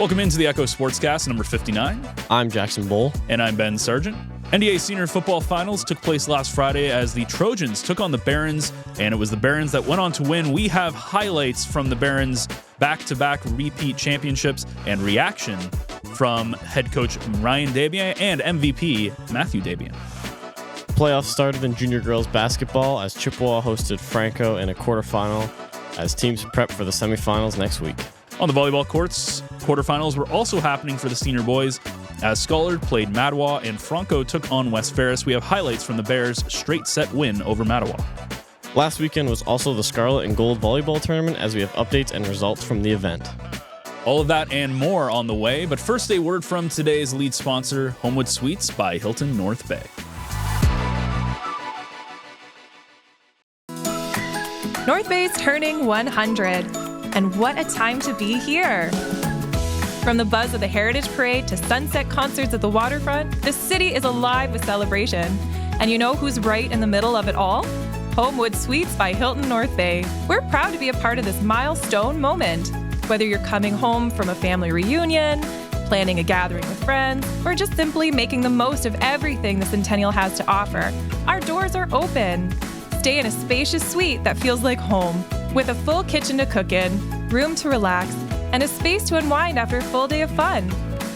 Welcome into the Echo Sportscast, number 59. I'm Jackson Bull. And I'm Ben Sargent. NDA Sr football finals took place last Friday as the Trojans took on the Barons, and it was the Barons that went on to win. We have highlights from the Barons' back-to-back repeat championships and reaction from head coach Ryan Desbiens and MVP Mathieu Desbiens. Playoffs started in junior girls basketball as Chippewa hosted Franco in a quarterfinal as teams prep for the semifinals next week. On the volleyball courts, quarterfinals were also happening for the senior boys as Scarlet played Mattawa and Franco took on West Ferris. We have highlights from the Bears' straight set win over Mattawa. Last weekend was also the Scarlet and Gold volleyball tournament as we have updates and results from the event. All of that and more on the way, but first a word from today's lead sponsor, Homewood Suites by Hilton North Bay. North Bay's turning 100, and what a time to be here. From the buzz of the Heritage Parade to sunset concerts at the waterfront, the city is alive with celebration. And you know who's right in the middle of it all? Homewood Suites by Hilton North Bay. We're proud to be a part of this milestone moment. Whether you're coming home from a family reunion, planning a gathering with friends, or just simply making the most of everything the Centennial has to offer, our doors are open. Stay in a spacious suite that feels like home, with a full kitchen to cook in, room to relax, and a space to unwind after a full day of fun.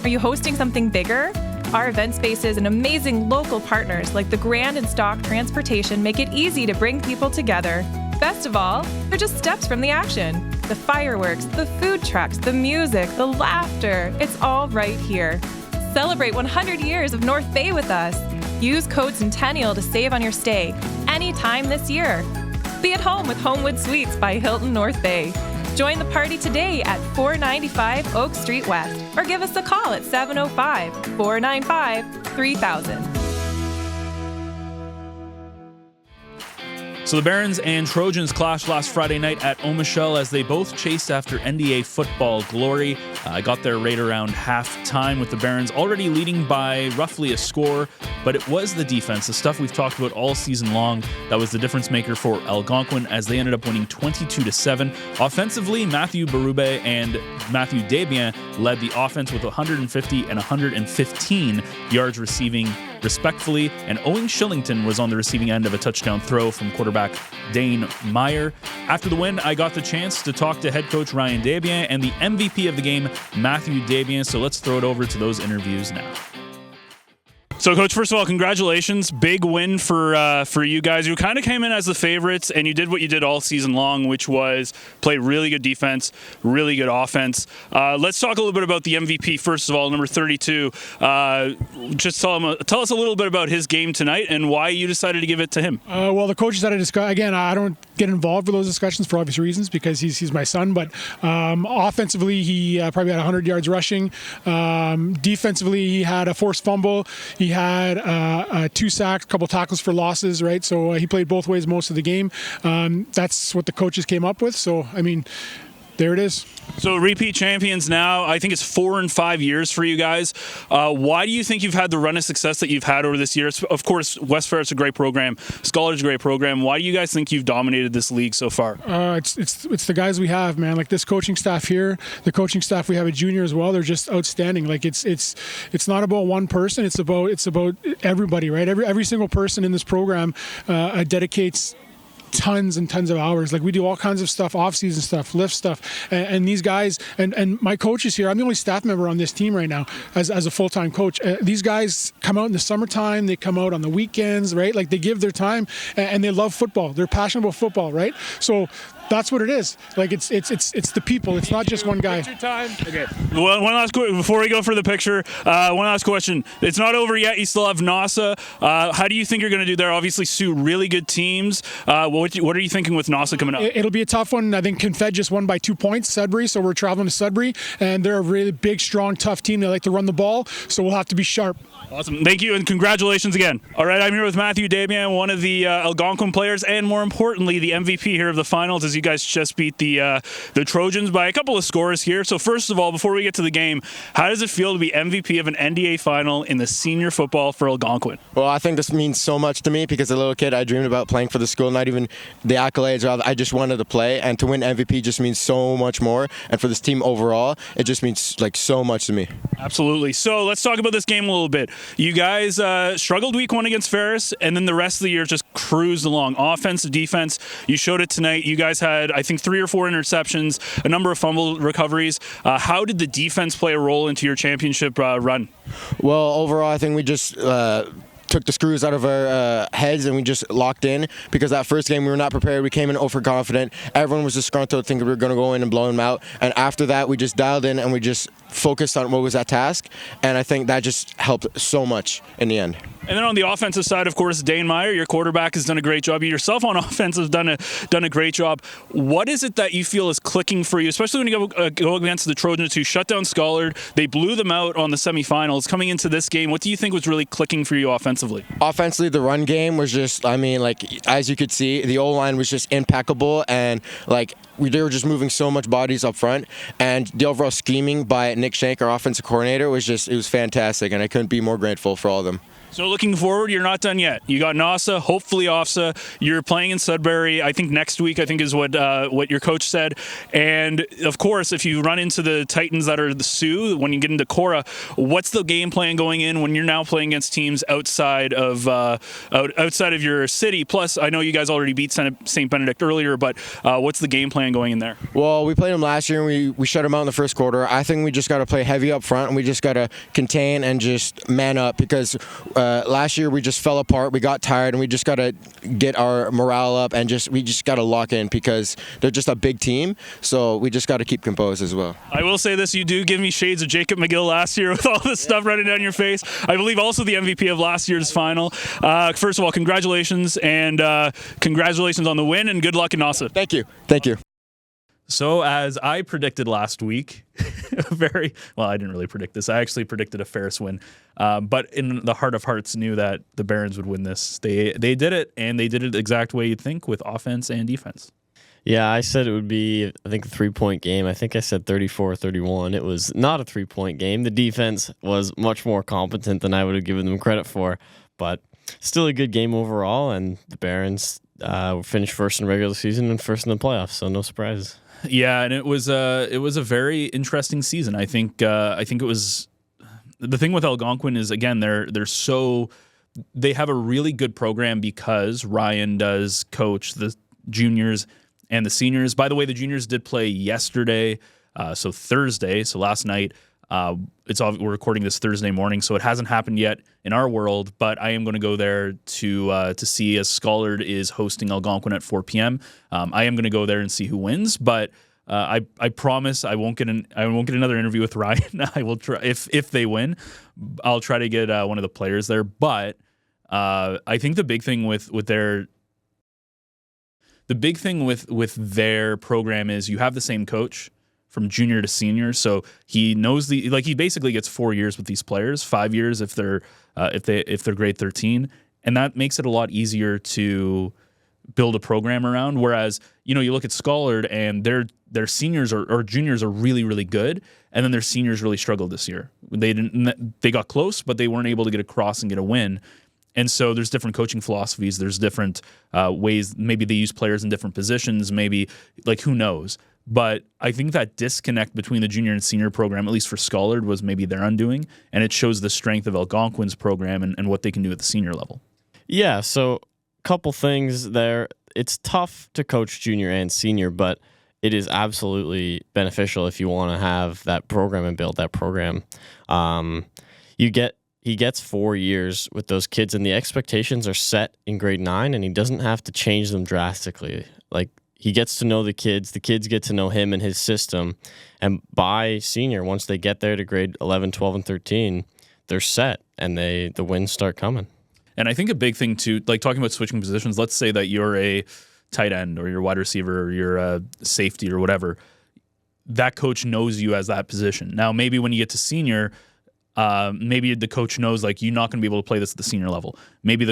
Are you hosting something bigger? Our event spaces and amazing local partners like the Grand and Stock Transportation make it easy to bring people together. Best of all, they're just steps from the action. The fireworks, the food trucks, the music, the laughter, it's all right here. Celebrate 100 years of North Bay with us. Use code Centennial to save on your stay anytime this year. Be at home with Homewood Suites by Hilton North Bay. Join the party today at 495 Oak Street West or give us a call at 705-495-3000. So the Barons and Trojans clashed last Friday night at Omichelle as they both chased after NDA football glory. Got there right around halftime with the Barons already leading by roughly a score, but it was the defense, the stuff we've talked about all season long, that was the difference maker for Algonquin as they ended up winning 22-7. Offensively, Mathieu Berube and Mathieu Desbiens led the offense with 150 and 115 yards receiving respectfully, and Owen Shillington was on the receiving end of a touchdown throw from quarterback Dane Meyer. After the win, I got the chance to talk to head coach Ryan Desbiens and the MVP of the game, Mathieu Desbiens, so let's throw it over to those interviews now. So, Coach, first of all, congratulations. Big win for you guys. You kind of came in as the favorites, and you did what you did all season long, which was play really good defense, really good offense. Let's talk a little bit about the MVP, first of all, number 32. Just tell us a little bit about his game tonight and why you decided to give it to him. Well, the coaches that I discuss, again, I don't get involved with those discussions for obvious reasons because he's my son, but offensively, he probably had 100 yards rushing. Defensively, he had a forced fumble. He had 2 sacks, a couple tackles for losses, right? So he played both ways most of the game. That's what the coaches came up with. So, I mean, there it is. So repeat champions now. I think it's 4 and 5 years for you guys. Why do you think you've had the run of success that you've had over this year? Of course, West Ferris is a great program. Scarlet's a great program. Why do you guys think you've dominated this league so far? It's the guys we have, man. Like this coaching staff here, the coaching staff we have at junior as well. They're just outstanding. Like it's not about one person. It's about everybody, right? Every single person in this program dedicates tons and tons of hours. Like we do all kinds of stuff, off-season stuff, lift stuff, and these guys and my coaches here. I'm the only staff member on this team right now as a full-time coach. These guys come out in the summertime. They come out on the weekends, right? Like they give their time and they love football. They're passionate about football, right? So that's what it is. Like it's the people. It's not just one guy. Okay. Well, one last question before we go for the picture. One last question. It's not over yet. You still have NASA. How do you think you're going to do there? Obviously, Sioux, really good teams. What are you thinking with NASA coming up? It'll be a tough one. I think Confed just won by 2 points, Sudbury. So we're traveling to Sudbury, and they're a really big, strong, tough team. They like to run the ball, so we'll have to be sharp. Awesome. Thank you, and congratulations again. All right, I'm here with Mathieu Desbiens, one of the Algonquin players, and more importantly, the MVP here of the finals as you guys just beat the Trojans by a couple of scores here. So first of all, before we get to the game, how does it feel to be MVP of an NDA final in the senior football for Algonquin? Well, I think this means so much to me because as a little kid, I dreamed about playing for the school, not even the accolades. I just wanted to play, and to win MVP just means so much more. And for this team overall, it just means like so much to me. Absolutely. So let's talk about this game a little bit. You guys struggled week 1 against Ferris, and then the rest of the year just cruised along. Offense, defense, you showed it tonight. You guys had, I think, 3 or 4 interceptions, a number of fumble recoveries. How did the defense play a role into your championship run? Well, overall, I think we just took the screws out of our heads and we just locked in, because that first game we were not prepared. We came in overconfident. Everyone was disgruntled thinking we were going to go in and blow them out. And after that, we just dialed in and we just focused on what was at task. And I think that just helped so much in the end. And then on the offensive side, of course, Dane Meyer, your quarterback, has done a great job. You yourself on offense have done a great job. What is it that you feel is clicking for you, especially when you go against the Trojans, who shut down Scarlet? They blew them out on the semifinals. Coming into this game, what do you think was really clicking for you offensively? Offensively, the run game was just, as you could see, the O-line was just impeccable, and they were just moving so much bodies up front, and the overall scheming by Nick Shank, our offensive coordinator, it was fantastic, and I couldn't be more grateful for all of them. So looking forward, you're not done yet. You got NASA, hopefully OFSA. You're playing in Sudbury, I think next week, I think is what your coach said. And of course, if you run into the Titans that are the Sioux, when you get into Cora, what's the game plan going in when you're now playing against teams outside of your city? Plus, I know you guys already beat St. Benedict earlier, but what's the game plan going in there? Well, we played them last year and we shut them out in the first quarter. I think we just got to play heavy up front, and we just got to contain and just man up, because last year we just fell apart. We got tired, and we just got to get our morale up, and we just got to lock in, because they're just a big team. So we just got to keep composed as well. I will say this: you do give me shades of Jacob McGill last year with all this stuff running down your face. I believe also the MVP of last year's final. First of all, congratulations, and congratulations on the win, and good luck in NASA. Thank you. Thank you. So as I predicted last week, I didn't really predict this. I actually predicted a Ferris win, but in the heart of hearts knew that the Barons would win this. They did it, and they did it the exact way you'd think, with offense and defense. Yeah, I said it would be, I think, a 3-point game. I think I said 34-31. It was not a 3-point game. The defense was much more competent than I would have given them credit for, but still a good game overall, and the Barons finished first in regular season and first in the playoffs, so no surprises. Yeah, and it was a very interesting season. I think it was, the thing with Algonquin is, again, they have a really good program because Ryan does coach the juniors and the seniors. By the way, the juniors did play yesterday, so Thursday, so last night. We're recording this Thursday morning, so it hasn't happened yet in our world, but I am going to go there to see, as Scarlet is hosting Algonquin at 4 p.m. I am going to go there and see who wins, but I promise I won't get another interview with Ryan. I will try, if they win, I'll try to get one of the players there. But I think the big thing with their program is you have the same coach from junior to senior, so he knows he basically gets 4 years with these players, 5 years if they're grade 13, and that makes it a lot easier to build a program around. Whereas, you look at Scarlet and their seniors or juniors are really, really good, and then their seniors really struggled this year. They got close, but they weren't able to get across and get a win. And so there's different coaching philosophies. There's different ways. Maybe they use players in different positions. Maybe, who knows? But I think that disconnect between the junior and senior program, at least for Scarlet, was maybe their undoing. And it shows the strength of Algonquin's program and what they can do at the senior level. Yeah, so a couple things there. It's tough to coach junior and senior, but it is absolutely beneficial if you want to have that program and build that program. He gets 4 years with those kids, and the expectations are set in grade 9, and he doesn't have to change them drastically. He gets to know the kids get to know him and his system, and by senior, once they get there to grade 11, 12, and 13, they're set, and the wins start coming. And I think a big thing too, talking about switching positions, let's say that you're a tight end or you're a wide receiver or you're a safety or whatever, that coach knows you as that position. Now, maybe when you get to senior, maybe the coach knows you're not going to be able to play this at the senior level. Maybe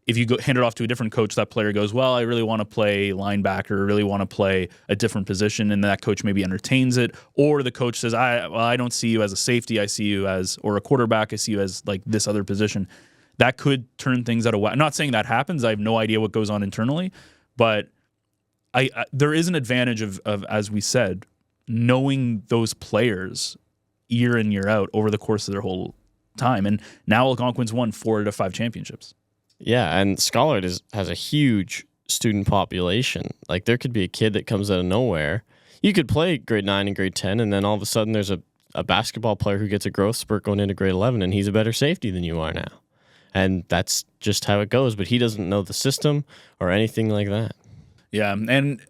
if you hand it off to a different coach, that player goes, well, I really want to play linebacker, or really want to play a different position, and that coach maybe entertains it. Or the coach says, I don't see you as a safety, I see you as, or a quarterback, I see you as like this other position. That could turn things out of whack. I'm not saying that happens. I have no idea what goes on internally, but there is an advantage of, as we said, knowing those players year in, year out over the course of their whole time. And now Algonquin's won 4 out of 5 championships. Yeah, and Scarlet has a huge student population. Like, there could be a kid that comes out of nowhere. You could play grade 9 and grade 10, and then all of a sudden there's a basketball player who gets a growth spurt going into grade 11, and he's a better safety than you are now. And that's just how it goes. But he doesn't know the system or anything like that. Yeah, and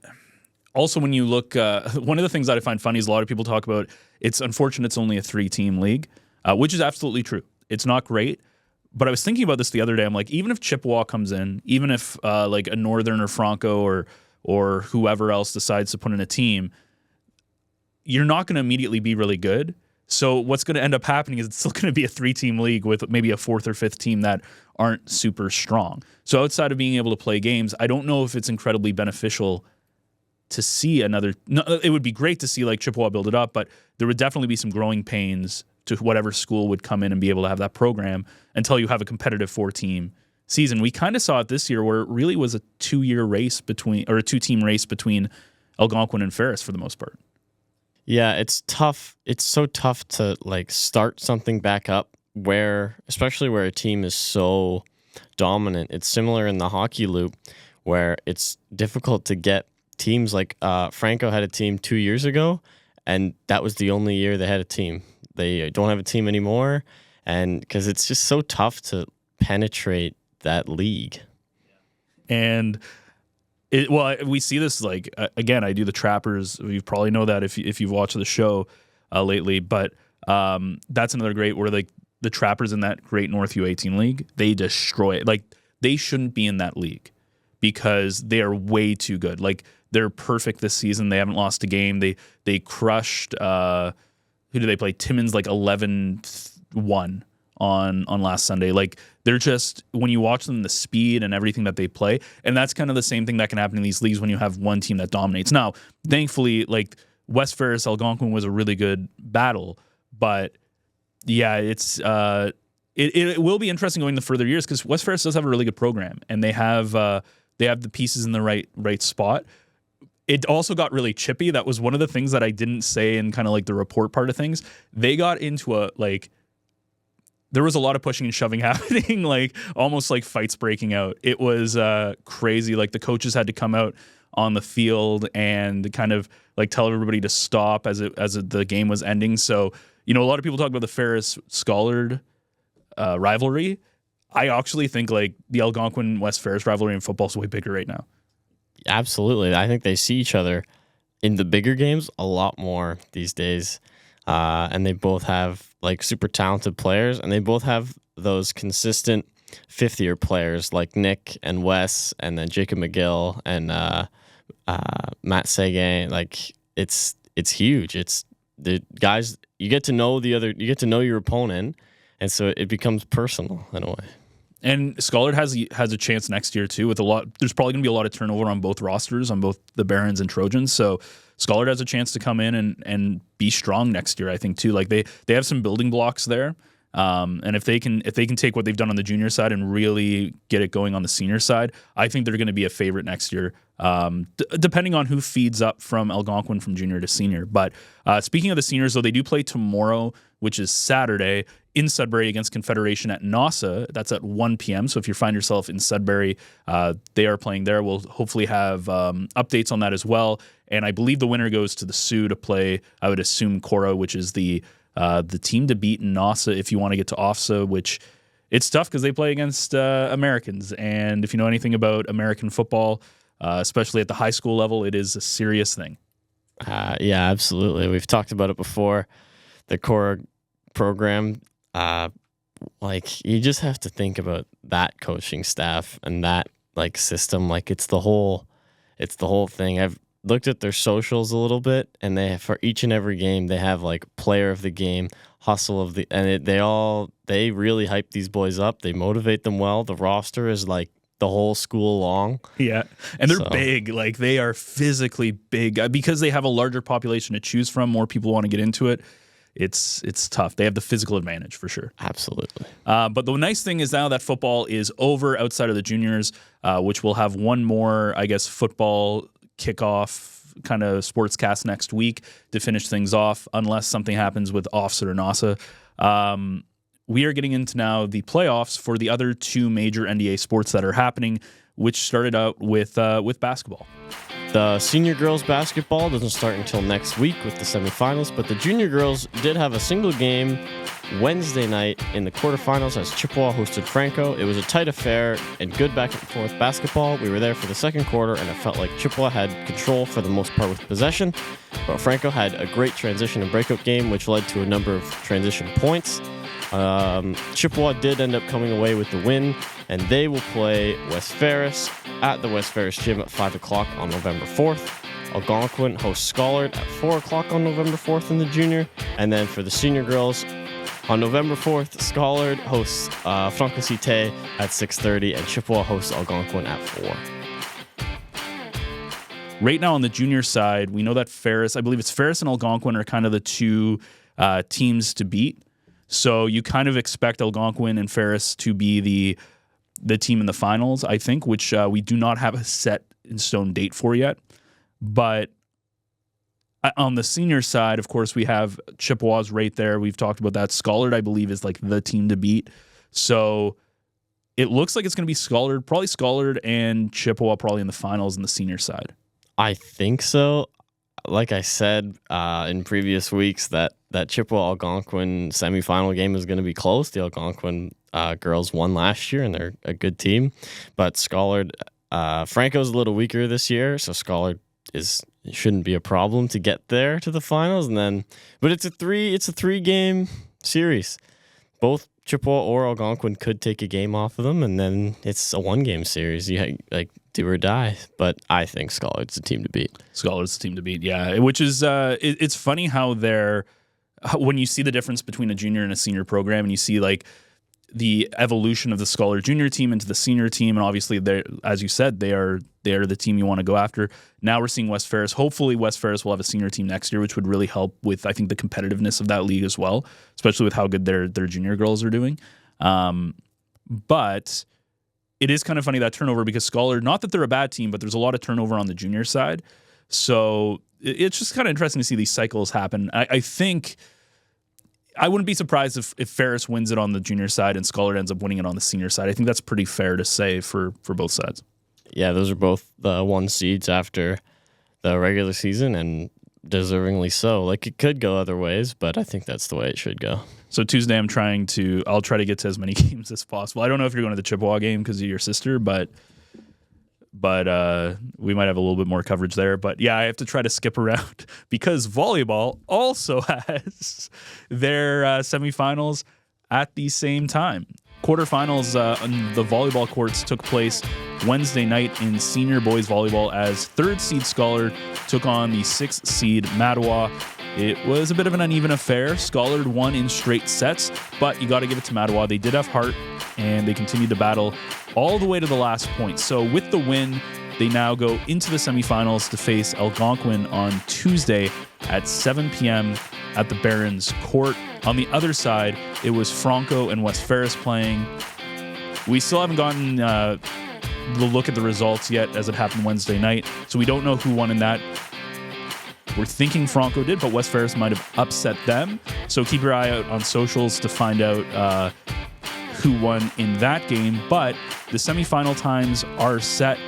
also when you look, one of the things that I find funny is a lot of people talk about, it's unfortunate it's only a 3-team league, which is absolutely true. It's not great. But I was thinking about this the other day. I'm like, even if Chippewa comes in, even if like a Northern or Franco or whoever else decides to put in a team, you're not going to immediately be really good. So what's going to end up happening is it's still going to be a 3-team league with maybe a 4th or 5th team that aren't super strong. So outside of being able to play games, I don't know if it's incredibly beneficial to see another. No, it would be great to see like Chippewa build it up, but there would definitely be some growing pains to whatever school would come in and be able to have that program until you have a competitive 4-team season. We kind of saw it this year where it really was a 2-year race between, or a 2-team race between Algonquin and Ferris for the most part. Yeah, it's tough. It's so tough to like start something back up especially where a team is so dominant. It's similar in the hockey loop where it's difficult to get teams like Franco had a team 2 years ago, and that was the only year they had a team. They don't have a team anymore, and because it's just so tough to penetrate that league. And we see this like again. I do the Trappers. You probably know that if you've watched the show lately. But that's another great where like the Trappers in that great North U18 league, they destroy it. Like they shouldn't be in that league because they are way too good. Like they're perfect this season. They haven't lost a game. They crushed. Who do they play? Timmins like 11-1 on last Sunday. Like they're just, when you watch them, the speed and everything that they play, and that's kind of the same thing that can happen in these leagues when you have one team that dominates. Now, thankfully, like West Ferris Algonquin was a really good battle, but yeah, it's it will be interesting going the further years because West Ferris does have a really good program and they have the pieces in the right spot. It also got really chippy. That was one of the things that I didn't say in kind of like the report part of things. They got into there was a lot of pushing and shoving happening, like almost like fights breaking out. It was crazy. Like the coaches had to come out on the field and kind of like tell everybody to stop as the game was ending. So, a lot of people talk about the Ferris-Scarlet rivalry. I actually think like the Algonquin-West Ferris rivalry in football is way bigger right now. Absolutely. I think they see each other in the bigger games a lot more these days. And they both have like super talented players, and they both have those consistent fifth-year players like Nick and Wes and then Jacob McGill and Matt Seguin. Like it's huge. It's the guys, you get to know your opponent, and so it becomes personal in a way. And Scarlet has a chance next year too. There's probably going to be a lot of turnover on both rosters, on both the Barons and Trojans. So Scarlet has a chance to come in and be strong next year, I think too. Like they have some building blocks there, and if they can take what they've done on the junior side and really get it going on the senior side, I think they're going to be a favorite next year. Depending on who feeds up from Algonquin from junior to senior. But speaking of the seniors, though, they do play tomorrow, which is Saturday, in Sudbury against Confederation at NASA. That's at 1 p.m. So if you find yourself in Sudbury, they are playing there. We'll hopefully have updates on that as well. And I believe the winner goes to the Sioux to play, I would assume, Cora, which is the team to beat in NASA if you want to get to OFSA, which it's tough because they play against Americans. And if you know anything about American football, especially at the high school level, it is a serious thing. Yeah, absolutely. We've talked about it before. The Cora program, like you just have to think about that coaching staff and that like system. Like it's the whole thing. I've looked at their socials a little bit, and they have, for each and every game they have like player of the game, hustle of the, and they really hype these boys up. They motivate them well. The roster is like the whole school long. Yeah, and they're So- big. Like, they are physically big because they have a larger population to choose from. More people want to get into it. It's tough. They have the physical advantage for sure. Absolutely. But the nice thing is now that football is over outside of the juniors, which will have one more, I guess, football kickoff kind of sportscast next week to finish things off, unless something happens with Ofsted or NASA. We are getting into now the playoffs for the other two major NDA sports that are happening, which started out with basketball. The senior girls basketball doesn't start until next week with the semifinals, but the junior girls did have a single game Wednesday night in the quarterfinals as Chippewa hosted Franco. It was a tight affair and good back and forth basketball. We were there for the second quarter, and it felt like Chippewa had control for the most part with possession, but Franco had a great transition and breakout game, which led to a number of transition points. Chippewa did end up coming away with the win, and they will play West Ferris at the West Ferris gym at 5 o'clock on November 4th. Algonquin hosts Scarlet at 4 o'clock on November 4th in the junior. And then for the senior girls, on November 4th, Scarlet hosts Franco Cite at 6:30, and Chippewa hosts Algonquin at 4. Right now on the junior side, we know that Ferris, I believe it's Ferris and Algonquin are kind of the two teams to beat. So you kind of expect Algonquin and Ferris to be the team in the finals, I think, which we do not have a set in stone date for yet. But on the senior side, of course, we have Chippewa's right there. We've talked about that. Scarlet, I believe, is like the team to beat. So it looks like it's going to be Scarlet, probably Scarlet and Chippewa probably in the finals in the senior side. I think so. Like I said in previous weeks, that Chippewa-Algonquin semifinal game is going to be close. The Algonquin girls won last year, and they're a good team. But Scarlet, Franco's a little weaker this year, so Scarlet shouldn't be a problem to get there to the finals. But it's a three game series. Both Chippewa or Algonquin could take a game off of them, and then it's a 1-game series. You like do or die. But I think Scarlet's the team to beat. Scarlet's the team to beat, yeah. Which is it's funny how when you see the difference between a junior and a senior program, and you see like the evolution of the Scarlet junior team into the senior team, and obviously they, as you said, they are the team you want to go after. Now we're seeing West Ferris. Hopefully West Ferris will have a senior team next year, which would really help with, I think, the competitiveness of that league as well, especially with how good their junior girls are doing. But it is kind of funny, that turnover, because Scarlet, not that they're a bad team, but there's a lot of turnover on the junior side. So it's just kind of interesting to see these cycles happen. I think I wouldn't be surprised if Ferris wins it on the junior side and Scarlet ends up winning it on the senior side. I think that's pretty fair to say for both sides. Yeah, those are both the 1 seeds after the regular season, and deservingly so. Like, it could go other ways, but I think that's the way it should go. So Tuesday, I'll try to get to as many games as possible. I don't know if you're going to the Chippewa game because of your sister, but we might have a little bit more coverage there. But yeah, I have to try to skip around because volleyball also has their semifinals at the same time. Quarterfinals on the volleyball courts took place Wednesday night in senior boys volleyball as 3rd seed Scarlet took on the 6th seed Mattawa. It was a bit of an uneven affair. Scarlet won in straight sets, but you got to give it to Mattawa. They did have heart, and they continued to battle all the way to the last point. So with the win, they now go into the semifinals to face Algonquin on Tuesday at 7 p.m. at the Barons Court. On the other side, it was Franco and West Ferris playing. We still haven't gotten the look at the results yet, as it happened Wednesday night, so we don't know who won in that. We're thinking Franco did, but West Ferris might have upset them. So keep your eye out on socials to find out who won in that game. But the semifinal times are set.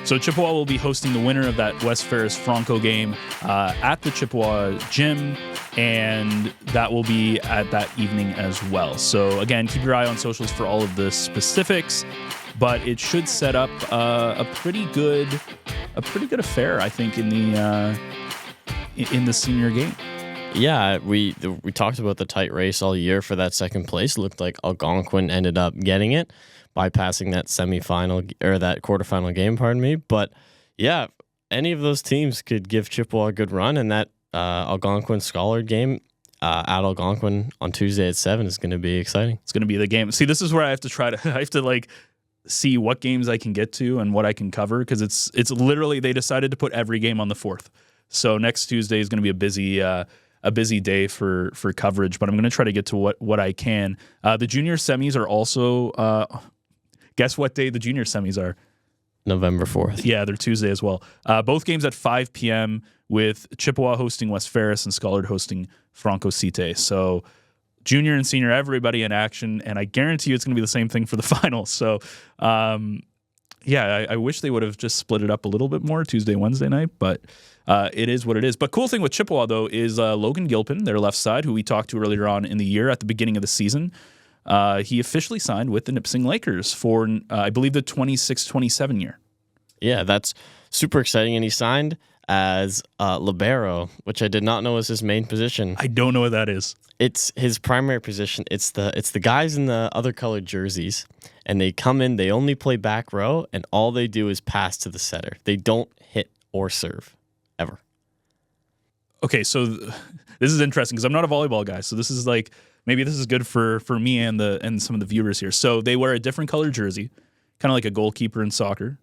So Chippewa will be hosting the winner of that West Ferris-Franco game at the Chippewa gym, and that will be at that evening as well. So again, keep your eye on socials for all of the specifics, but it should set up a pretty good affair, I think, in the senior game. Yeah, we talked about the tight race all year for that second place. It looked like Algonquin ended up getting it, bypassing that semifinal or that quarterfinal game, But yeah, any of those teams could give Chippewa a good run, and that Algonquin Scarlet game at Algonquin on Tuesday at 7 is going to be exciting. It's going to be the game. See, this is where I have to see what games I can get to and what I can cover, because it's literally, they decided to put every game on the 4th. So next Tuesday is going to be a busy day for coverage, but I'm going to try to get to what I can. The junior semis are also, guess what day the junior semis are? November 4th. Yeah, they're Tuesday as well. Both games at 5 p.m. with Chippewa hosting West Ferris and Scarlet hosting Franco Cite. So junior and senior, everybody in action, and I guarantee you it's going to be the same thing for the finals. So, I wish they would have just split it up a little bit more Tuesday, Wednesday night, but it is what it is. But cool thing with Chippewa, though, is Logan Gilpin, their left side, who we talked to earlier on in the year at the beginning of the season. He officially signed with the Nipissing Lakers for, I believe, the 26-27 year. Yeah, that's super exciting, and he signed as libero, which I did not know was his main position. I don't know what that is. It's his primary position. It's the guys in the other colored jerseys, and they come in, they only play back row, and all they do is pass to the setter. They don't hit or serve, ever. Okay, so this is interesting because I'm not a volleyball guy, so this is like, maybe this is good for me and some of the viewers here. So they wear a different colored jersey, kind of like a goalkeeper in soccer.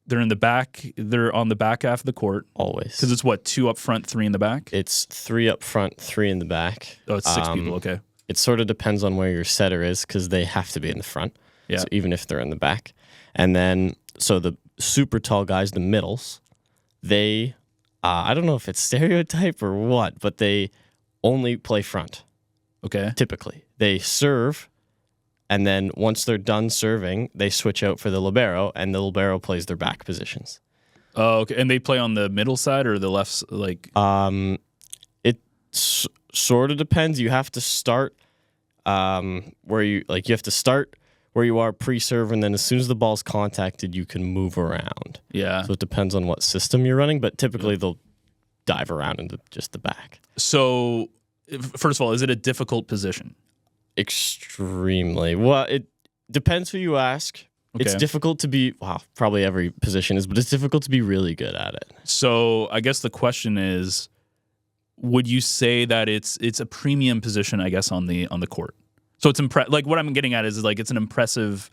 They're in the back. They're on the back half of the court. Always. Because it's what, 2 up front, 3 in the back? It's 3 up front, 3 in the back. Oh, it's 6 people. Okay. It sort of depends on where your setter is because they have to be in the front. Yeah. So even if they're in the back. And then, so the super tall guys, the middles, they, I don't know if it's stereotype or what, but they only play front. Okay. Typically. They serve, and then once they're done serving, they switch out for the libero, and the libero plays their back positions. Oh, okay. And they play on the middle side or the left, like? It sort of depends. You have to start you have to start where you are pre-serve, and then as soon as the ball's contacted, you can move around. Yeah. So it depends on what system you're running, but typically they'll dive around into just the back. So, first of all, is it a difficult position? Extremely. Well, it depends who you ask. Okay. It's difficult to be, probably every position is, but it's difficult to be really good at it. So I guess the question is, would you say that it's a premium position, I guess, on the court? So it's like what I'm getting at is like it's an impressive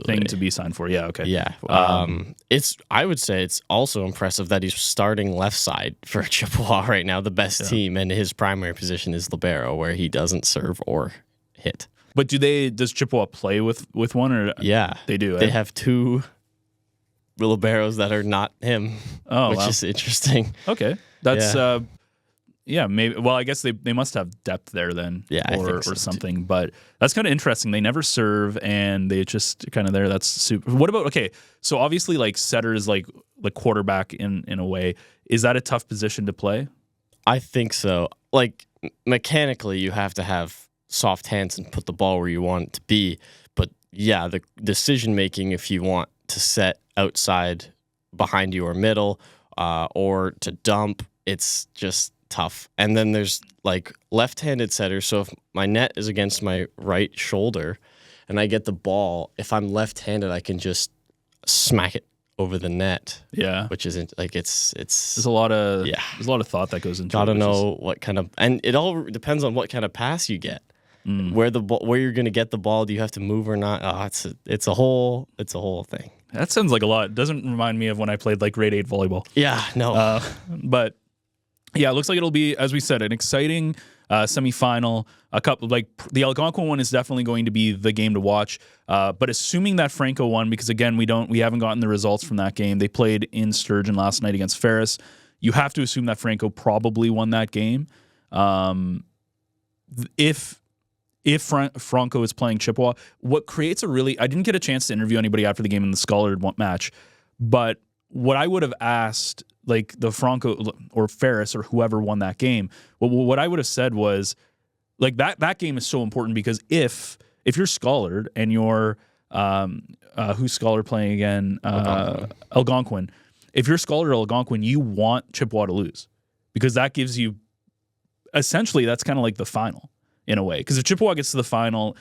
thing to be signed for. Yeah, okay. Yeah. I would say it's also impressive that he's starting left side for Chippewa right now, the best team, and his primary position is libero, where he doesn't serve or hit. But does Chippewa play with one, or they do? They have 2 liberos that are not him, which is interesting. Okay, that's maybe. Well, I guess they must have depth there then, or something. Too. But that's kind of interesting. They never serve, and they just kind of there. That's super. What about so obviously like setter is like the quarterback in a way. Is that a tough position to play? I think so. Like mechanically, you have to have soft hands and put the ball where you want it to be. But yeah, the decision making, if you want to set outside behind you or middle, or to dump, it's just tough. And then there's like left-handed setters. So if my net is against my right shoulder and I get the ball, if I'm left-handed, I can just smack it over the net. Yeah, which isn't like it's. There's a lot of thought that goes into. Gotta know what kind of, and it all depends on what kind of pass you get. Where you're going to get the ball, do you have to move or not? It's a whole thing. That sounds like a lot. It doesn't remind me of when I played like grade 8 volleyball. Yeah, no. But yeah, it looks like it'll be, as we said, an exciting semifinal. A couple like the Algonquin one is definitely going to be the game to watch. But assuming that Franco won, because again we haven't gotten the results from that game. They played in Sturgeon last night against Ferris. You have to assume that Franco probably won that game. If Franco is playing Chippewa, what creates I didn't get a chance to interview anybody after the game in the Scarlet match, but what I would have asked, like the Franco or Ferris or whoever won that game, what I would have said was, like that game is so important because if you're Scarlet and you're, who's Scarlet playing again? Algonquin. If you're Scarlet or Algonquin, you want Chippewa to lose because that gives you, essentially, that's kind of like the final. In a way, because if Chippewa gets to the final,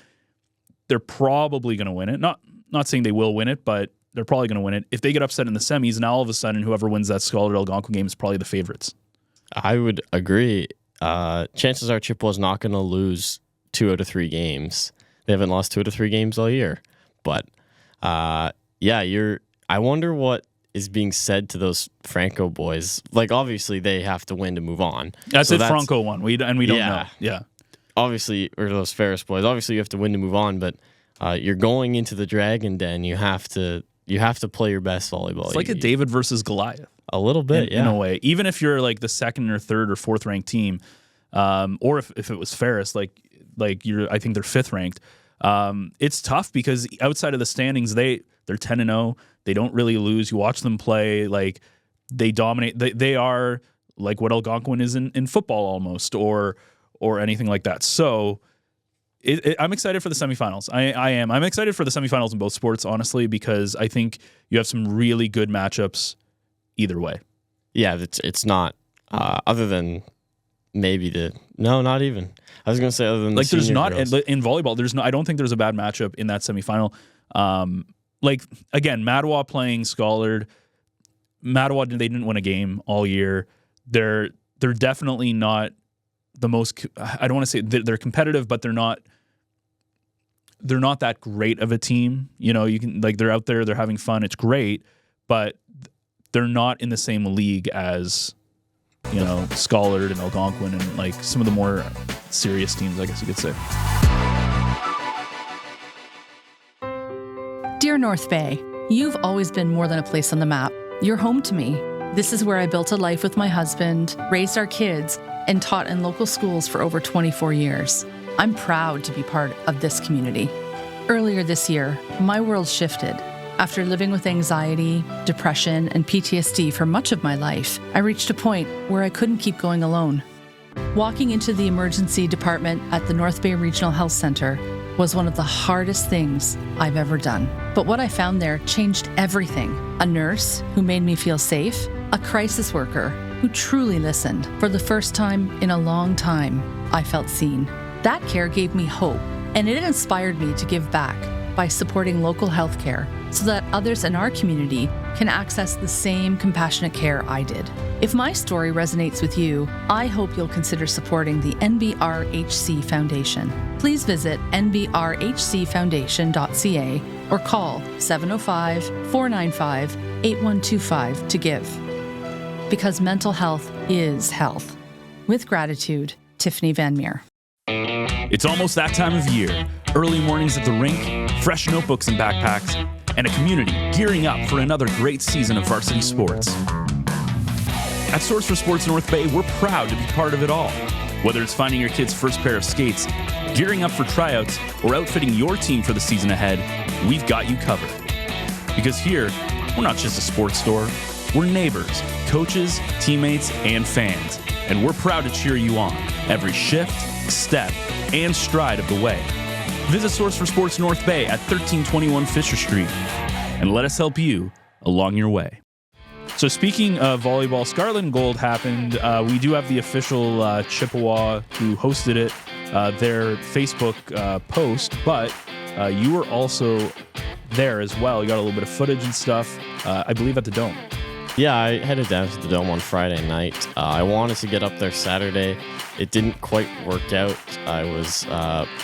they're probably going to win it. Not saying they will win it, but they're probably going to win it. If they get upset in the semis, now all of a sudden, whoever wins that Scarlet Algonquin game is probably the favorites. I would agree. Chances are Chippewa's not going to lose 2 out of 3 games. They haven't lost 2 out of 3 games all year, but I wonder what is being said to those Franco boys. Like, obviously, they have to win to move on. That's Franco won. We don't know. Yeah. Obviously, or those Ferris boys. Obviously, you have to win to move on, but you're going into the Dragon Den. You have to play your best volleyball. It's like a David versus Goliath. A little bit, in a way. Even if you're like the second or third or fourth ranked team, or if it was Ferris, I think they're fifth ranked. It's tough because outside of the standings, they're 10-0. They don't really lose. You watch them play, like they dominate. They are like what Algonquin is in football almost, or anything like that. So I'm excited for the semifinals. I am. I'm excited for the semifinals in both sports, honestly, because I think you have some really good matchups either way. Yeah, it's not other than maybe not even. I was gonna say other than like the there's not girls. in volleyball. I don't think there's a bad matchup in that semifinal. Like again, Mattawa playing Scarlet. Mattawa, they didn't win a game all year. They're definitely not the most. I don't want to say they're competitive, but they're not that great of a team. You know, you can like they're out there, they're having fun. It's great, but they're not in the same league as, you know, Scarlet and Algonquin and like some of the more serious teams, I guess you could say. Dear North Bay, you've always been more than a place on the map. You're home to me. This is where I built a life with my husband, raised our kids, and taught in local schools for over 24 years. I'm proud to be part of this community. Earlier this year, my world shifted. After living with anxiety, depression, and PTSD for much of my life, I reached a point where I couldn't keep going alone. Walking into the emergency department at the North Bay Regional Health Center was one of the hardest things I've ever done. But what I found there changed everything. A nurse who made me feel safe, a crisis worker who truly listened. For the first time in a long time, I felt seen. That care gave me hope, and it inspired me to give back by supporting local healthcare so that others in our community can access the same compassionate care I did. If my story resonates with you, I hope you'll consider supporting the NBRHC Foundation. Please visit nbrhcfoundation.ca or call 705-495-8125 to give. Because mental health is health. With gratitude, Tiffany Van Meer. It's almost that time of year. Early mornings at the rink, fresh notebooks and backpacks, and a community gearing up for another great season of varsity sports. At Source for Sports North Bay, we're proud to be part of it all. Whether it's finding your kid's first pair of skates, gearing up for tryouts, or outfitting your team for the season ahead, we've got you covered. Because here, we're not just a sports store, we're neighbors, coaches, teammates, and fans. And we're proud to cheer you on every shift, step, and stride of the way. Visit Source for Sports North Bay at 1321 Fisher Street and let us help you along your way. So speaking of volleyball, Scarlet and Gold happened. We do have the official Chippewa who hosted it, their Facebook post, but you were also there as well. You got a little bit of footage and stuff, I believe at the Dome. Yeah, I headed down to the Dome on Friday night. I wanted to get up there Saturday. It didn't quite work out. I was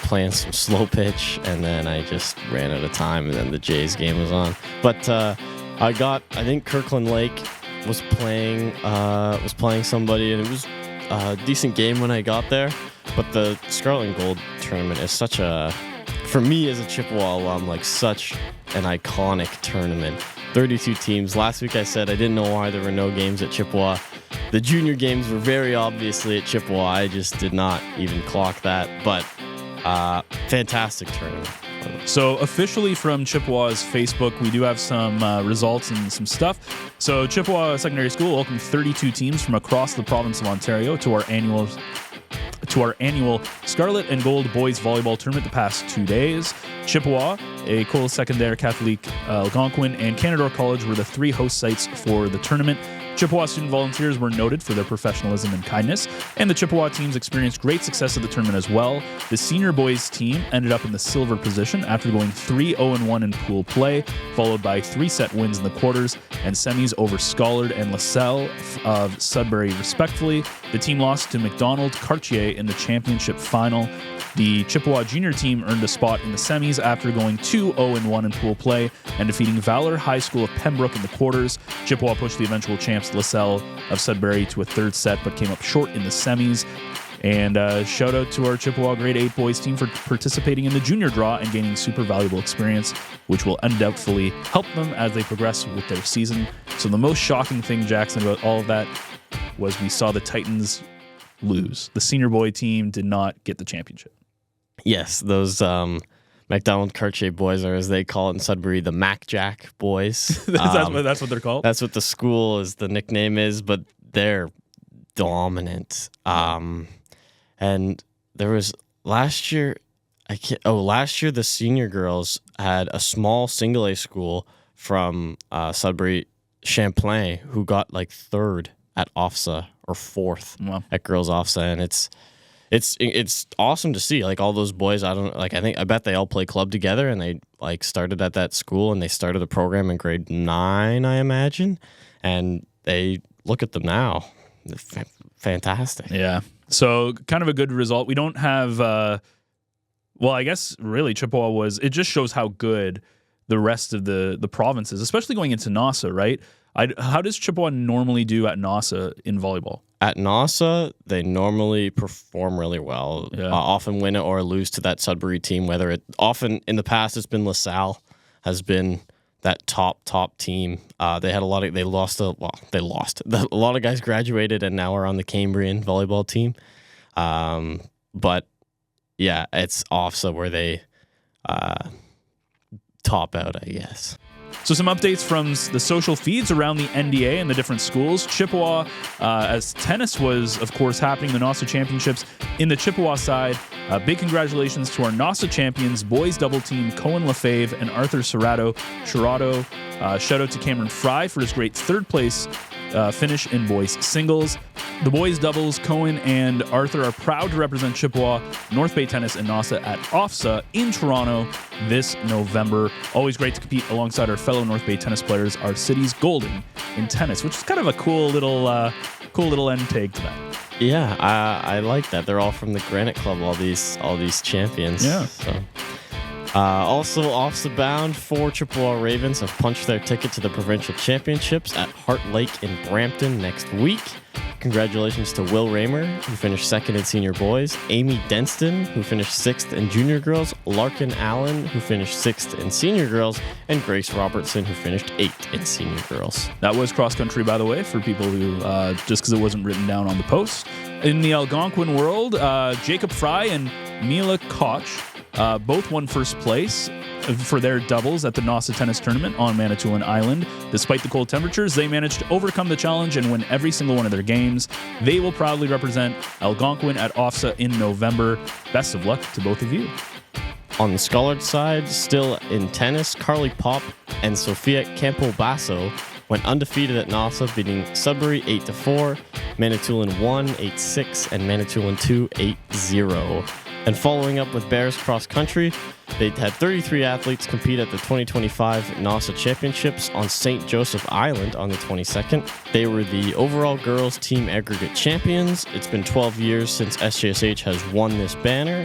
playing some slow pitch, and then I just ran out of time, and then the Jays game was on. But I think Kirkland Lake was playing somebody, and it was a decent game when I got there. But the Scarlet and Gold tournament is such a, for me as a Chippewa alum, like such an iconic tournament. 32 teams. Last week I said I didn't know why there were no games at Chippewa. The junior games were very obviously at Chippewa. I just did not even clock that. But fantastic tournament. So officially from Chippewa's Facebook, we do have some results and some stuff. So Chippewa Secondary School welcomed 32 teams from across the province of Ontario to our annual Scarlet and Gold boys volleyball tournament the past 2 days. Chippewa, École Secondaire Catholique Algonquin, and Canadore College were the three host sites for the tournament. Chippewa student volunteers were noted for their professionalism and kindness, and the Chippewa teams experienced great success at the tournament as well. The senior boys team ended up in the silver position after going 3-0-1 in pool play, followed by 3-set wins in the quarters and semis over Scarlet and LaSalle of Sudbury, respectively. The team lost to McDonald Cartier in the championship final. The Chippewa junior team earned a spot in the semis after going 2-0-1 in pool play and defeating Valor High School of Pembroke in the quarters. Chippewa pushed the eventual champs LaSalle of Sudbury to a third set, but came up short in the semis. And shout out to our Chippewa Grade 8 boys team for participating in the junior draw and gaining super valuable experience, which will undoubtedly help them as they progress with their season. So the most shocking thing, Jackson, about all of that was we saw the Titans lose. The senior boy team did not get the championship. Yes, those McDonald Cartier boys, or as they call it in Sudbury, the Mac Jack boys. That's what they're called? That's what the school is, the nickname is, but they're dominant. And there was last year the senior girls had a small single A school from Sudbury, Champlain, who got like third at OFSA or fourth at girls OFSA, and it's awesome to see, like, all those boys. I bet they all play club together, and they like started at that school, and they started a program in grade 9, I imagine, and they look at them now. Fantastic. Yeah. So kind of a good result. We don't have, I guess really Chippewa it just shows how good the rest of the provinces, especially going into NASA, right? How does Chippewa normally do at NASA in volleyball? At NASA, they normally perform really well. Yeah. Often win it or lose to that Sudbury team. Often in the past, it's been LaSalle has been that top team. They lost. A lot of guys graduated and now are on the Cambrian volleyball team. But yeah, it's OFSA where they top out, I guess. So some updates from the social feeds around the NDA and the different schools. Chippewa, as tennis was, of course, happening, the NASA Championships. In the Chippewa side, big congratulations to our NASA champions, boys double team, Cohen Lefebvre and Arthur Serrato. Shout out to Cameron Fry for his great third place finish in boys singles. The boys doubles, Cohen and Arthur are proud to represent Chippewa, North Bay Tennis, and NASA at OFSA in Toronto this November. Always great to compete alongside our fellow North Bay tennis players, our city's golden in tennis, which is kind of a cool little end tag to that. Yeah, I like that. They're all from the Granite Club, all these champions. Yeah. So. Also, OFSA bound, 4 Chippewa Ravens have punched their ticket to the provincial championships at Heart Lake in Brampton next week. Congratulations to Will Raymer, who finished 2nd in senior boys, Amy Denston, who finished 6th in junior girls, Larkin Allen, who finished 6th in senior girls, and Grace Robertson, who finished 8th in senior girls. That was cross country, by the way, for people who, just because it wasn't written down on the post. In the Algonquin world, Jacob Fry and Mila Koch both won first place for their doubles at the NASA Tennis Tournament on Manitoulin Island. Despite the cold temperatures, they managed to overcome the challenge and win every single one of their games. They will proudly represent Algonquin at OFSA in November. Best of luck to both of you. On the Scarlet side, still in tennis, Carly Pop and Sofia Campobasso went undefeated at NASA, beating Sudbury 8-4, Manitoulin 1 8-6, and Manitoulin 2 8-0. And following up with Bears Cross Country, they had 33 athletes compete at the 2025 NASA Championships on St. Joseph Island on the 22nd. They were the overall girls team aggregate champions. It's been 12 years since SJSH has won this banner.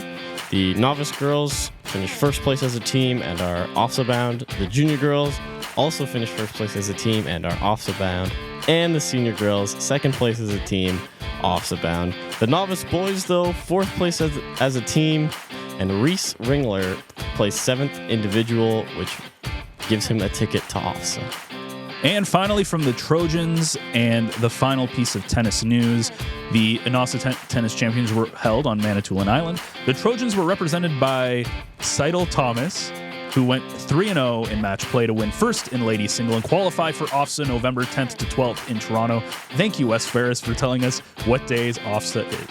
The novice girls finished first place as a team and are OFSA bound. The junior girls also finished first place as a team and are OFSA bound. And the senior girls, second place as a team, OFSA bound. The novice boys, though, fourth place as a team, and Reese Ringler placed 7th individual, which gives him a ticket to OFSA. And finally, from the Trojans, and the final piece of tennis news, the NASA Tennis Champions were held on Manitoulin Island. The Trojans were represented by Seidel Thomas, who went 3-0 in match play to win first in ladies single and qualify for OFSA November 10th to 12th in Toronto. Thank you, West Ferris, for telling us what days OFSA is.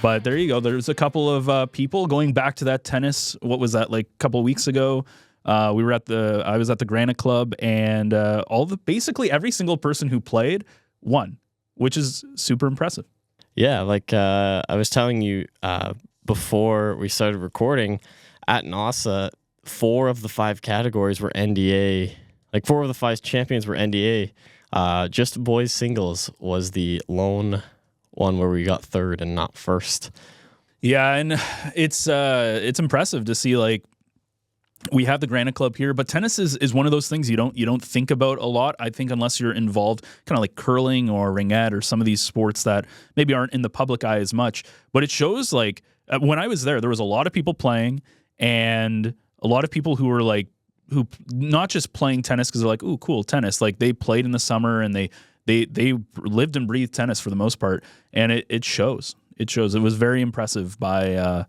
But there you go. There's a couple of people going back to that tennis. What was that, like a couple of weeks ago? I was at the Granite Club, and basically every single person who played won, which is super impressive. Yeah, like I was telling you before we started recording, at NASA, 4 of the 5 categories were NDA. Like 4 of the 5 champions were NDA. Just boys singles was the lone one where we got 3rd and not 1st. Yeah, and it's impressive to see, like, we have the Granite Club here, but tennis is one of those things you don't think about a lot. I think unless you're involved, kind of like curling or ringette or some of these sports that maybe aren't in the public eye as much. But it shows, like, when I was there was a lot of people playing, and a lot of people who were like, who not just playing tennis because they're like, ooh, cool, tennis. Like, they played in the summer and they lived and breathed tennis for the most part, and it shows. It shows. It was very impressive by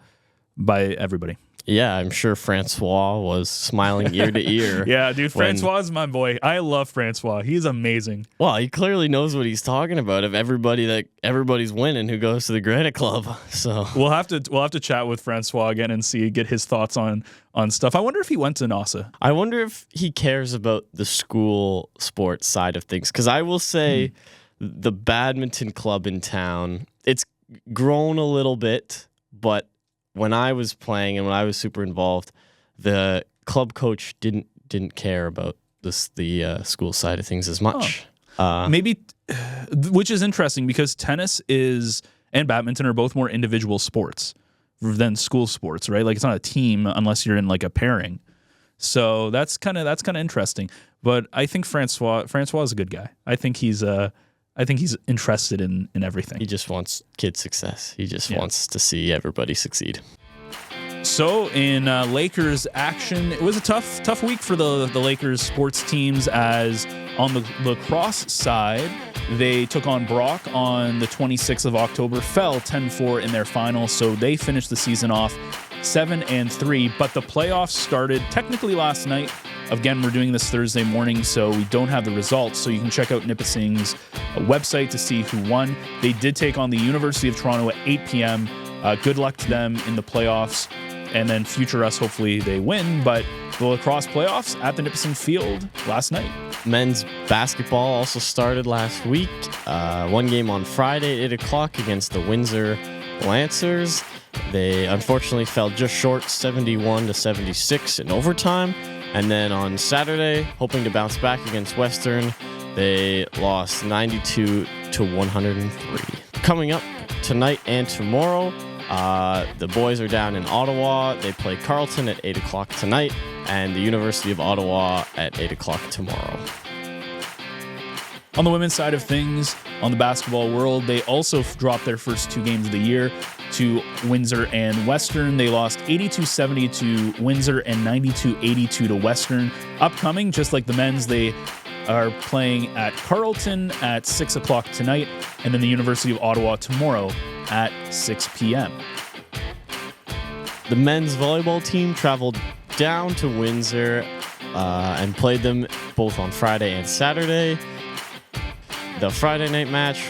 everybody. Yeah, I'm sure Francois was smiling ear to ear. Yeah, dude, Francois is my boy. I love Francois. He's amazing. Well, he clearly knows what he's talking about. Of everybody's winning who goes to the Granite Club. So we'll have to chat with Francois again and get his thoughts on stuff. I wonder if he went to NASA. I wonder if he cares about the school sports side of things. Because I will say, the badminton club in town, it's grown a little bit, but when I was playing and when I was super involved, the club coach didn't care about the school side of things as much. Maybe, which is interesting because tennis and badminton are both more individual sports than school sports, right? Like, it's not a team unless you're in like a pairing. So that's kind of interesting. But I think Francois is a good guy. I think he's interested in everything. He just wants kid success. He just wants to see everybody succeed. So in Lakers action, it was a tough week for the Lakers sports teams, as on the lacrosse side, they took on Brock on the 26th of October, fell 10-4 in their final, so they finished the season off 7-3, but the playoffs started technically last night. Again, we're doing this Thursday morning, so we don't have the results. So you can check out Nipissing's website to see who won. They did take on the University of Toronto at 8 p.m. Good luck to them in the playoffs. And then future us, hopefully they win. But the lacrosse playoffs at the Nipissing Field last night. Men's basketball also started last week. One game on Friday at 8 o'clock against the Windsor Lancers. They unfortunately fell just short, 71-76 in overtime. And then on Saturday, hoping to bounce back against Western, they lost 92-103. Coming up tonight and tomorrow, the boys are down in Ottawa. They play Carleton at 8 o'clock tonight, and the University of Ottawa at 8 o'clock tomorrow. On the women's side of things, on the basketball world, they also dropped their first 2 games of the year to Windsor and Western. They lost 82-70 to Windsor and 92-82 to Western. Upcoming, just like the men's, they are playing at Carleton at 6 o'clock tonight, and then the University of Ottawa tomorrow at 6 p.m. The men's volleyball team traveled down to Windsor and played them both on Friday and Saturday. The Friday night match,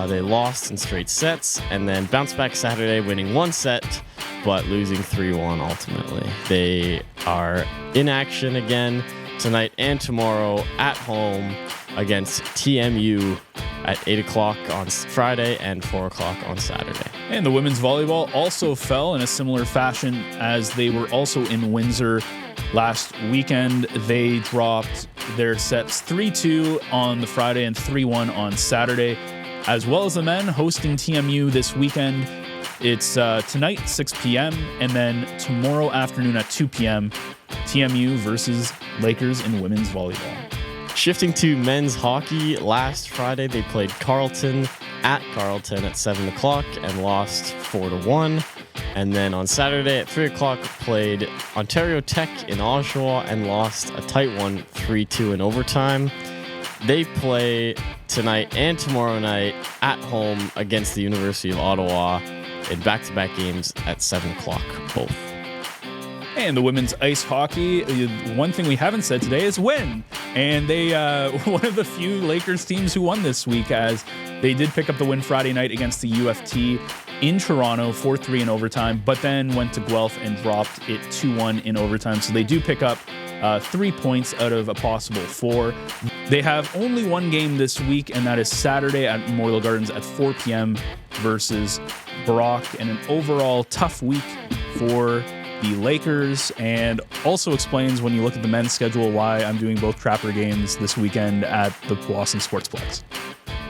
they lost in straight sets, and then bounced back Saturday, winning 1 set, but losing 3-1 ultimately. They are in action again tonight and tomorrow at home against TMU at 8 o'clock on Friday and 4 o'clock on Saturday. And the women's volleyball also fell in a similar fashion, as they were also in Windsor last weekend. They dropped their sets 3-2 on the Friday and 3-1 on Saturday, as well as the men hosting TMU this weekend. It's tonight, 6 p.m., and then tomorrow afternoon at 2 p.m., TMU versus Lakers in women's volleyball. Shifting to men's hockey, last Friday they played Carleton at 7 o'clock and lost 4-1. And then on Saturday at 3 o'clock played Ontario Tech in Oshawa and lost a tight one, 3-2 in overtime. They play tonight and tomorrow night at home against the University of Ottawa in back-to-back games at 7 o'clock both. And the women's ice hockey, one thing we haven't said today is win. And they, one of the few Lakers teams who won this week, as they did pick up the win Friday night against the UFT in Toronto, 4-3 in overtime, but then went to Guelph and dropped it 2-1 in overtime. So they do pick up 3 points out of a possible 4. They have only one game this week, and that is Saturday at Memorial Gardens at 4 p.m. versus Brock, and an overall tough week for the Lakers, and also explains when you look at the men's schedule why I'm doing both Trapper games this weekend at the Powassan Sportsplex.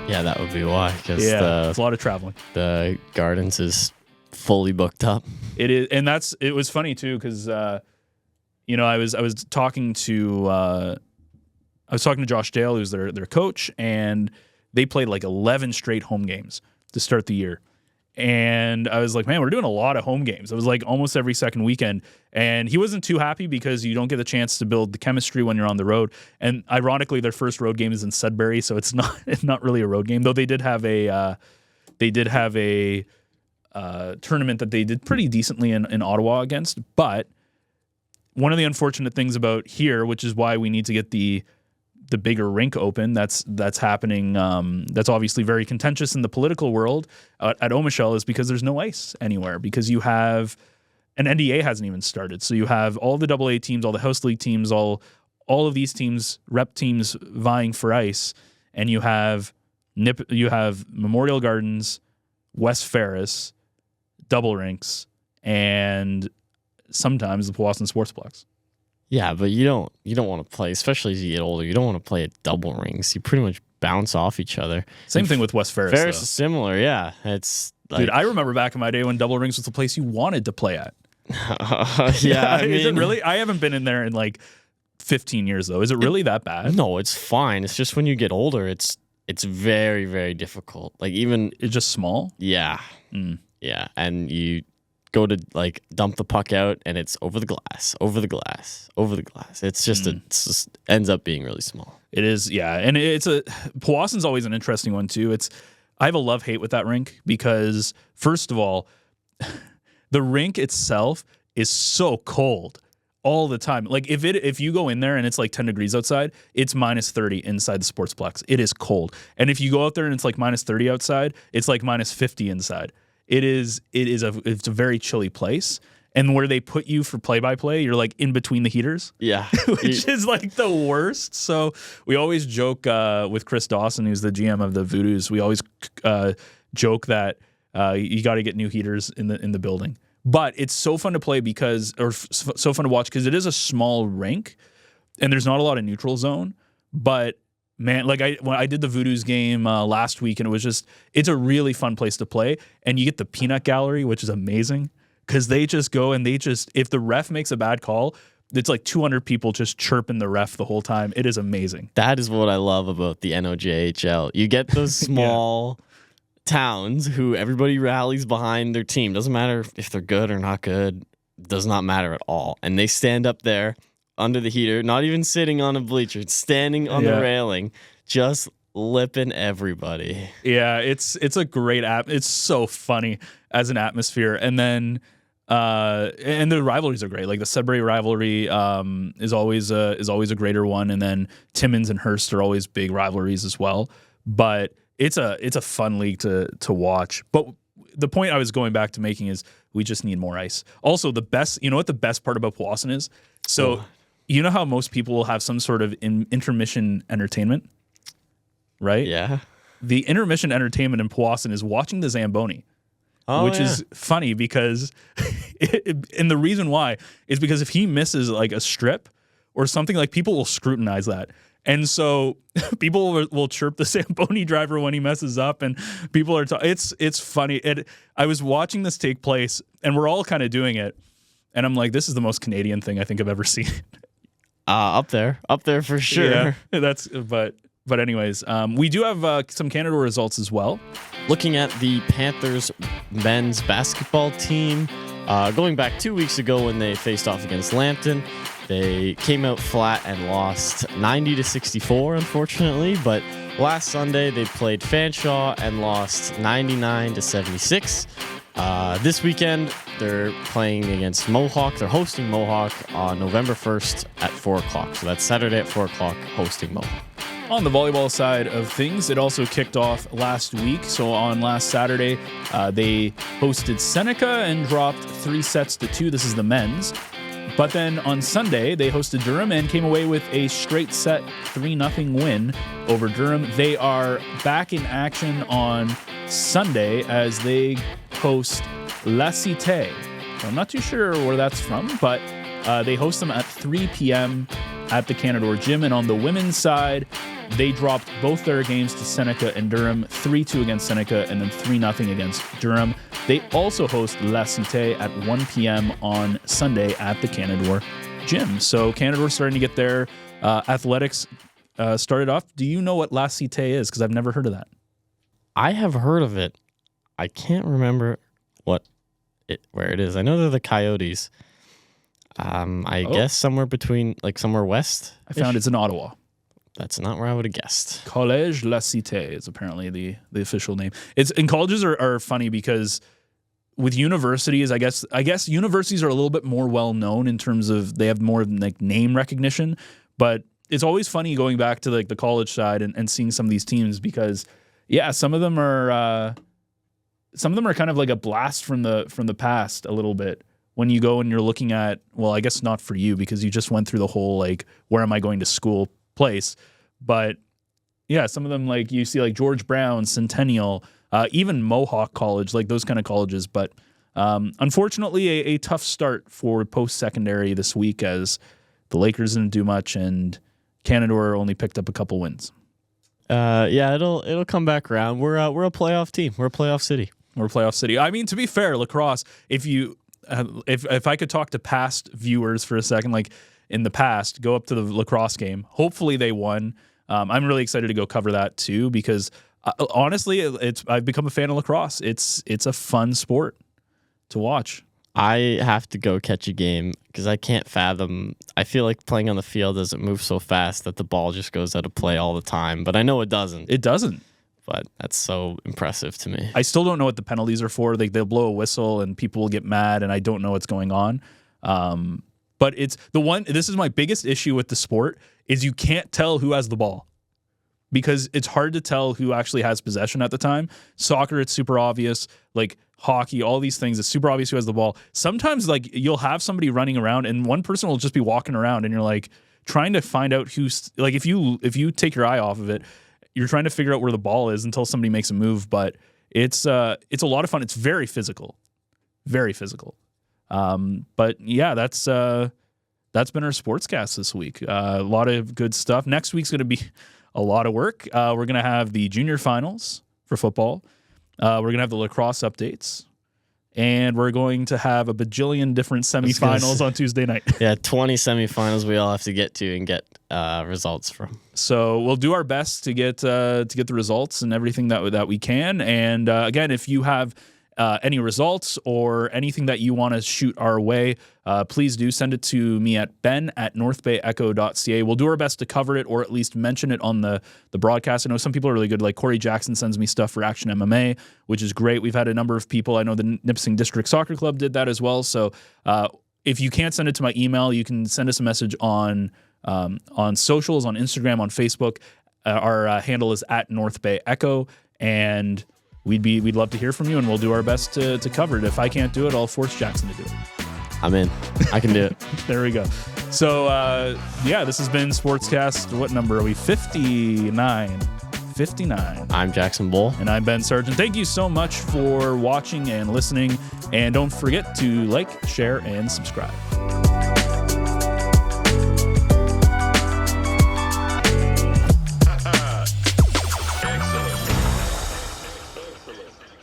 Yeah, that would be why. Because it's a lot of traveling. The Gardens is fully booked up. It is, and it was funny too because I was talking to Josh Dale, who's their coach, and they played like 11 straight home games to start the year. And I was like, man, we're doing a lot of home games. It was like almost every second weekend. And he wasn't too happy because you don't get the chance to build the chemistry when you're on the road. And ironically, their first road game is in Sudbury, so it's not really a road game. Though they did have a tournament that they did pretty decently in Ottawa against. But one of the unfortunate things about here, which is why we need to get the bigger rink open, that's happening. That's obviously very contentious in the political world at Omichel, is because there's no ice anywhere, because you have an NDA hasn't even started. So you have all the AA teams, all the House League teams, all of these teams, rep teams vying for ice, and you have Memorial Gardens, West Ferris, double rinks, and sometimes the Powassan Sportsplex. Yeah, but you don't want to play, especially as you get older. You don't want to play at double rings. You pretty much bounce off each other. Same thing with West Ferris. Ferris is similar, yeah. It's like, dude, I remember back in my day when double rings was the place you wanted to play at. Yeah, I mean, is it really? I haven't been in there in like 15 years though. Is it really that bad? No, it's fine. It's just when you get older, it's very, very difficult. Like even it's just small. Yeah, yeah, and you go to like dump the puck out and it's over the glass. It's just it just ends up being really small. It is, yeah. And Powassan's always an interesting one too. I have a love-hate with that rink because first of all, the rink itself is so cold all the time. Like if you go in there and it's like 10 degrees outside, it's minus 30 inside the Sportsplex. It is cold. And if you go out there and it's like minus 30 outside, it's like minus 50 inside. It's a very chilly place, and where they put you for play-by-play, you're like in between the heaters. Yeah, which is like the worst. So we always joke with Chris Dawson, who's the GM of the Voodoos. We always joke that you got to get new heaters in the building. But it's so fun to play so fun to watch because it is a small rink, and there's not a lot of neutral zone, but. Man, like when I did the Voodoos game last week, and it's a really fun place to play. And you get the peanut gallery, which is amazing because they just go and if the ref makes a bad call, it's like 200 people just chirping the ref the whole time. It is amazing. That is what I love about the NOJHL. You get those small towns who everybody rallies behind their team. Doesn't matter if they're good or not good. Does not matter at all. And they stand up there under the heater, not even sitting on a bleacher, standing on the railing, just lipping everybody. Yeah, it's a great app. It's so funny as an atmosphere. And then and the rivalries are great. Like the Sudbury rivalry is always a greater one, and then Timmins and Hearst are always big rivalries as well. But it's a fun league to watch. But the point I was going back to making is we just need more ice. Also, the best part about Powassan is? So you know how most people will have some sort of intermission entertainment, right? Yeah. The intermission entertainment in Powassan is watching the Zamboni, which is funny because, and the reason why is because if he misses like a strip or something, like people will scrutinize that. And so people will chirp the Zamboni driver when he messes up, and people are it's funny. I was watching this take place, and we're all kind of doing it, and I'm like, this is the most Canadian thing I think I've ever seen. Up there for sure. Yeah, but anyways, we do have some Canada results as well. Looking at the Panthers men's basketball team, going back 2 weeks ago when they faced off against Lambton, they came out flat and lost 90-64, unfortunately. But last Sunday they played Fanshawe and lost 99-76. This weekend, they're playing against Mohawk. They're hosting Mohawk on November 1st at 4 o'clock. So that's Saturday at 4 o'clock, hosting Mohawk. On the volleyball side of things, it also kicked off last week. So on last Saturday, they hosted Seneca and dropped 3-2. This is the men's. But then on Sunday, they hosted Durham and came away with a straight set 3-0 win over Durham. They are back in action on Sunday as they host La Cite. So I'm not too sure where that's from, but they host them at 3 p.m. at the Canadore Gym. And on the women's side, they dropped both their games to Seneca and Durham, 3-2 against Seneca and then 3-0 against Durham. They also host La Cite at 1 p.m. on Sunday at the Canadore Gym. So Canadore starting to get their athletics started off. Do you know what La Cite is? Because I've never heard of that. I have heard of it. I can't remember where it is. I know they're the Coyotes. I guess somewhere between, like somewhere west. I found it's in Ottawa. That's not where I would have guessed. Collège La Cite is apparently the official name. And colleges are funny because with universities, I guess universities are a little bit more well known in terms of they have more like name recognition. But it's always funny going back to like the college side and seeing some of these teams because some of them are kind of like a blast from the past a little bit. When you go and you're looking at, well, I guess not for you because you just went through the whole like where am I going to school place, but yeah, some of them like you see like George Brown, Centennial, even Mohawk College, like those kind of colleges. But unfortunately, a tough start for post-secondary this week as the Lakers didn't do much and Canadore only picked up a couple wins. It'll come back around. We're a playoff team. We're a playoff city. We're a playoff city. I mean, to be fair, lacrosse. If I could talk to past viewers for a second, like in the past, go up to the lacrosse game. Hopefully they won. I'm really excited to go cover that too because honestly, I've become a fan of lacrosse. It's a fun sport to watch. I have to go catch a game because I can't fathom. I feel like playing on the field doesn't move so fast that the ball just goes out of play all the time. But I know it doesn't. It doesn't. But that's so impressive to me. I still don't know what the penalties are for. They'll blow a whistle and people will get mad and I don't know what's going on. But it's this is my biggest issue with the sport is you can't tell who has the ball because it's hard to tell who actually has possession at the time. Soccer, it's super obvious. Like hockey, all these things, it's super obvious who has the ball. Sometimes like you'll have somebody running around and one person will just be walking around and you're like trying to find out who's like, if you take your eye off of it, you're trying to figure out where the ball is until somebody makes a move, but it's a lot of fun. It's very physical, very physical. But yeah, that's been our Sportscast this week. A lot of good stuff. Next week's going to be a lot of work. We're going to have the junior finals for football. We're going to have the lacrosse updates. And we're going to have a bajillion different semifinals on Tuesday night. Yeah, 20 semifinals we all have to get to and get results from. So we'll do our best to get the results and everything that we can. And again, if you have any results or anything that you want to shoot our way, please do send it to me at ben@northbayecho.ca. We'll do our best to cover it or at least mention it on the broadcast. I know some people are really good. Like Corey Jackson sends me stuff for Action MMA, which is great. We've had a number of people. I know the Nipissing District Soccer Club did that as well. So if you can't send it to my email, you can send us a message on socials, on Instagram, on Facebook. Our handle is @NorthBayEcho, and we'd love to hear from you, and we'll do our best to cover it. If I can't do it, I'll force Jackson to do it. I'm in. I can do it. There we go. So, this has been Sportscast. What number are we? 59. 59. I'm Jackson Bull. And I'm Ben Sargent. Thank you so much for watching and listening. And don't forget to like, share, and subscribe.